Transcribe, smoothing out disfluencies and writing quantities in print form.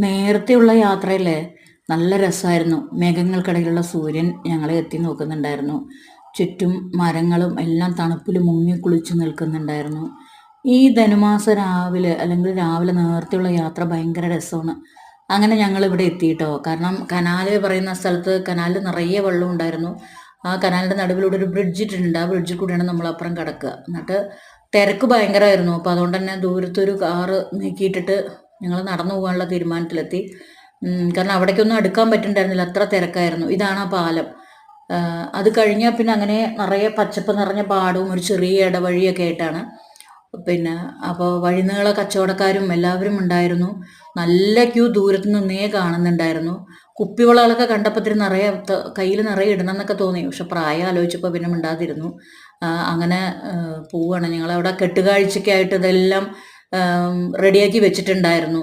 നേരത്തെയുള്ള യാത്രയിലെ നല്ല രസമായിരുന്നു. മേഘങ്ങൾക്കിടയിലുള്ള സൂര്യൻ ഞങ്ങളെ എത്തി നോക്കുന്നുണ്ടായിരുന്നു. ചുറ്റും മരങ്ങളും എല്ലാം തണുപ്പിൽ മുങ്ങി കുളിച്ചു നിൽക്കുന്നുണ്ടായിരുന്നു. ഈ ധനുമാസം രാവിലെ അല്ലെങ്കിൽ രാവിലെ നേരത്തെയുള്ള യാത്ര ഭയങ്കര രസമാണ്. അങ്ങനെ ഞങ്ങൾ ഇവിടെ എത്തിയിട്ടോ. കാരണം കനാല് പറയുന്ന സ്ഥലത്ത് കനാലിൽ നിറയെ വെള്ളം ഉണ്ടായിരുന്നു. ആ കനാലിൻ്റെ നടുവിലൂടെ ഒരു ബ്രിഡ്ജ് ഇട്ടിട്ടുണ്ട്. ആ ബ്രിഡ്ജിൽ കൂടിയാണ് നമ്മൾ അപ്പുറം കിടക്കുക. എന്നിട്ട് തിരക്ക് ഭയങ്കരമായിരുന്നു. അപ്പോൾ അതുകൊണ്ട് തന്നെ ദൂരത്തൊരു കാറ് നീക്കിയിട്ടിട്ട് ഞങ്ങൾ നടന്നു പോകാനുള്ള തീരുമാനത്തിലെത്തി. കാരണം അവിടേക്കൊന്നും അടുക്കാൻ പറ്റുന്നുണ്ടായിരുന്നില്ല, അത്ര തിരക്കായിരുന്നു. ഇതാണ് ആ പാലം. അത് കഴിഞ്ഞാൽ പിന്നെ അങ്ങനെ നിറയെ പച്ചപ്പ് നിറഞ്ഞ പാടവും ഒരു ചെറിയ ഇടവഴിയൊക്കെ ആയിട്ടാണ്. പിന്നെ അപ്പോൾ വഴിനീള കച്ചവടക്കാരും എല്ലാവരും ഉണ്ടായിരുന്നു. നല്ല ക്യൂ ദൂരത്ത് നിന്നേ കാണുന്നുണ്ടായിരുന്നു. കുപ്പിവളകളൊക്കെ കണ്ടപ്പോൾ ഇത്തിരി നിറയെ കയ്യിൽ നിറയെ ഇടണം എന്നൊക്കെ തോന്നി. പക്ഷെ പ്രായം ആലോചിച്ചപ്പോൾ പിന്നെ മിണ്ടാതിരുന്നു. അങ്ങനെ പോവുകയാണ്. ഞങ്ങളവിടെ കെട്ടുകാഴ്ചയ്ക്കായിട്ട് ഇതെല്ലാം റെഡിയാക്കി വെച്ചിട്ടുണ്ടായിരുന്നു.